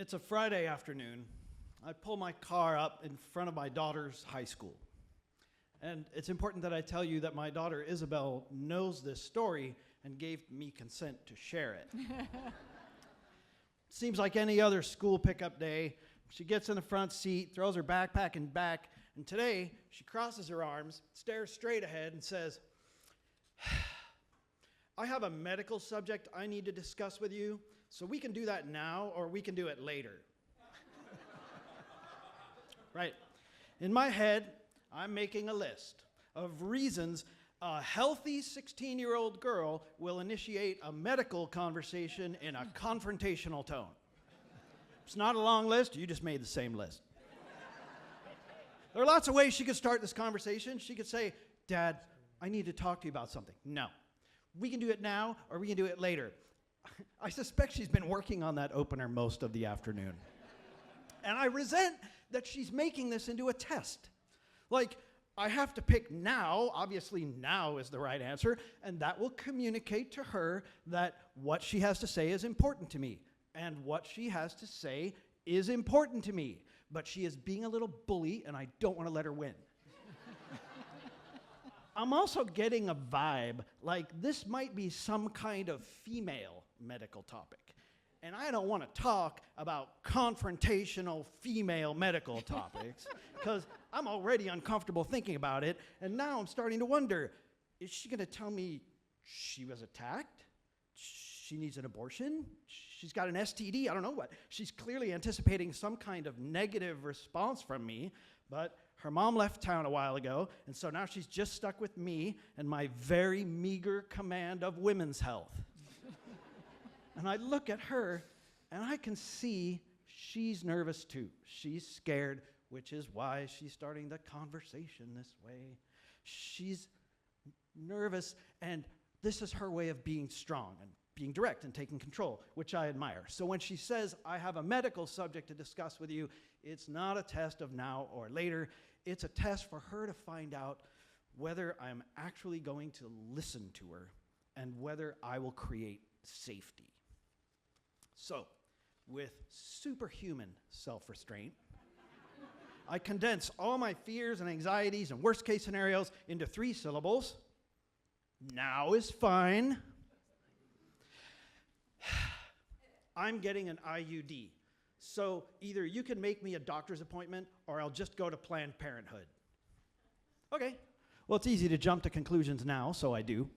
It's a Friday afternoon. I pull my car up in front of my daughter's high school. And it's important that I tell you that my daughter Isabel knows this story and gave me consent to share it. Seems like any other school pickup day. She gets in the front seat, throws her backpack in back, and today she crosses her arms, stares straight ahead, and says, I have a medical subject I need to discuss with you, so we can do that now or we can do it later. Right. In my head, I'm making a list of reasons a healthy 16-year-old girl will initiate a medical conversation in a confrontational tone. It's not a long list, you just made the same list. There are lots of ways she could start this conversation. She could say, Dad, I need to talk to you about something. No. We can do it now or we can do it later. I suspect she's been working on that opener most of the afternoon. And I resent that she's making this into a test. Like, I have to pick now. Obviously, now is the right answer, and that will communicate to her that what she has to say is important to me, and what she has to say is important to me. But she is being a little bully, and I don't want to let her win. I'm also getting a vibe like this might be some kind of female medical topic. And I don't want to talk about confrontational female medical topics because I'm already uncomfortable thinking about it. And now I'm starting to wonder, is she going to tell me she was attacked? She needs an abortion? She's got an STD? I don't know what. She's clearly anticipating some kind of negative response from me, but her mom left town a while ago, and so now she's just stuck with me and my very meager command of women's health. And I look at her, and I can see she's nervous too. She's scared, which is why she's starting the conversation this way. She's nervous, and this is her way of being strong and being direct and taking control, which I admire. So when she says, I have a medical subject to discuss with you, it's not a test of now or later. It's a test for her to find out whether I'm actually going to listen to her and whether I will create safety. So, with superhuman self-restraint, I condense all my fears and anxieties and worst-case scenarios into 3 syllables. Now is fine. I'm getting an IUD. So either you can make me a doctor's appointment or I'll just go to Planned Parenthood. Okay. Well, it's easy to jump to conclusions now, so I do.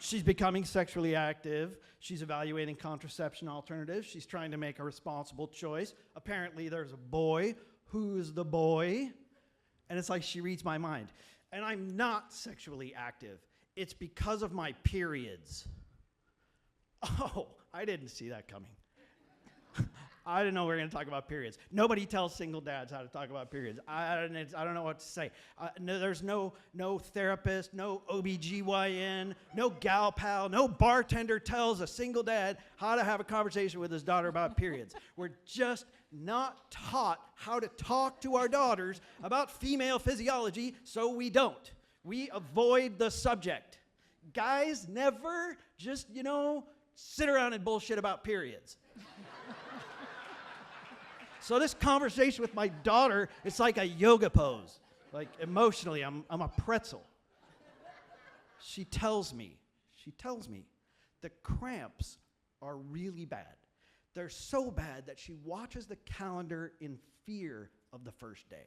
She's becoming sexually active. She's evaluating contraception alternatives. She's trying to make a responsible choice. Apparently, there's a boy. Who's the boy? And it's like she reads my mind. And I'm not sexually active. It's because of my periods. Oh, I didn't see that coming. I didn't know we were going to talk about periods. Nobody tells single dads how to talk about periods. I don't know what to say. No, there's no therapist, no OBGYN, no gal pal, no bartender tells a single dad how to have a conversation with his daughter about periods. We're just not taught how to talk to our daughters about female physiology, so we don't. We avoid the subject. Guys never just, sit around and bullshit about periods. So this conversation with my daughter, it's like a yoga pose. Like emotionally, I'm a pretzel. She tells me the cramps are really bad. They're so bad that she watches the calendar in fear of the first day.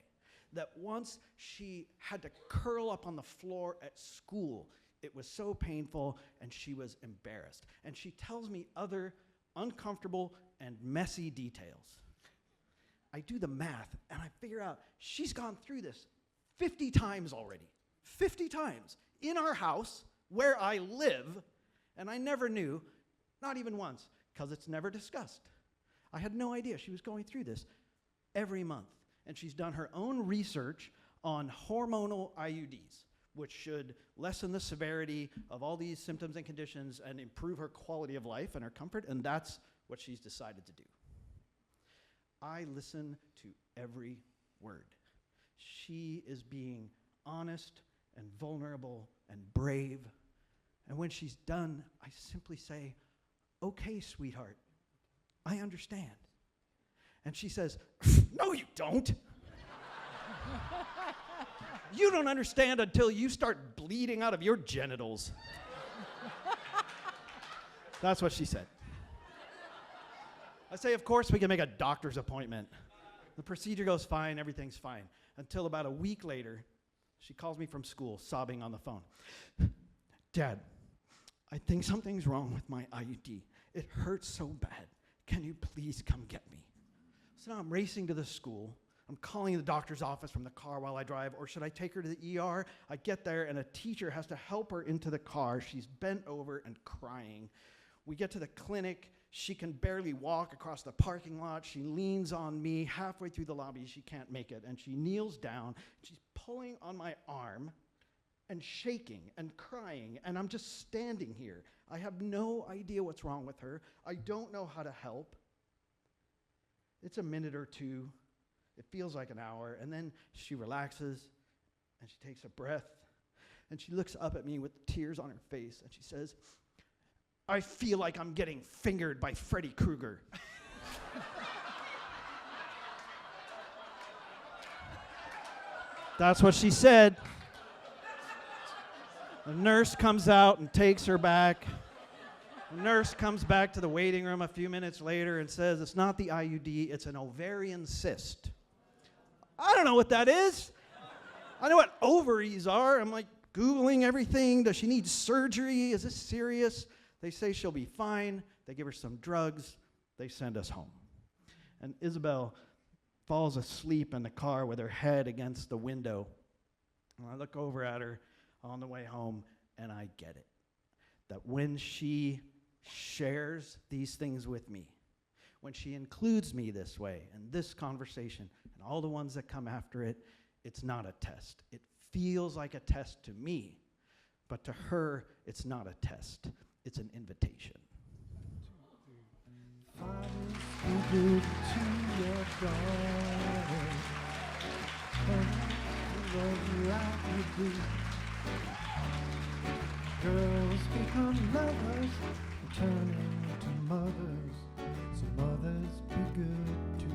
That once she had to curl up on the floor at school, it was so painful and she was embarrassed. And she tells me other uncomfortable and messy details. I do the math, and I figure out she's gone through this 50 times already. 50 times in our house where I live, and I never knew, not even once, because it's never discussed. I had no idea she was going through this every month. And she's done her own research on hormonal IUDs, which should lessen the severity of all these symptoms and conditions and improve her quality of life and her comfort, and that's what she's decided to do. I listen to every word. She is being honest and vulnerable and brave. And when she's done, I simply say, okay, sweetheart, I understand. And she says, no, you don't. You don't understand until you start bleeding out of your genitals. That's what she said. I say, of course, we can make a doctor's appointment. The procedure goes fine, everything's fine. Until about a week later, she calls me from school, sobbing on the phone. Dad, I think something's wrong with my IUD. It hurts so bad. Can you please come get me? So now I'm racing to the school. I'm calling the doctor's office from the car while I drive, or should I take her to the ER? I get there, and a teacher has to help her into the car. She's bent over and crying. We get to the clinic. She can barely walk across the parking lot. She leans on me. Halfway through the lobby, she can't make it, and she kneels down. She's pulling on my arm and shaking and crying, and I'm just standing here. I have no idea what's wrong with her. I don't know how to help. It's a minute or two. It feels like an hour, and then she relaxes, and she takes a breath, and she looks up at me with tears on her face, and she says, I feel like I'm getting fingered by Freddy Krueger. That's what she said. The nurse comes out and takes her back. The nurse comes back to the waiting room a few minutes later and says, it's not the IUD, it's an ovarian cyst. I don't know what that is. I know what ovaries are. I'm like Googling everything. Does she need surgery? Is this serious? They say she'll be fine. They give her some drugs. They send us home. And Isabel falls asleep in the car with her head against the window. And I look over at her on the way home, and I get it. That when she shares these things with me, when she includes me this way, in this conversation, and all the ones that come after it, it's not a test. It feels like a test to me, but to her, it's not a test. It's an invitation. Fathers, be good to your daughters. Love like you do. Girls become lovers, turning to mothers. So mothers, be good to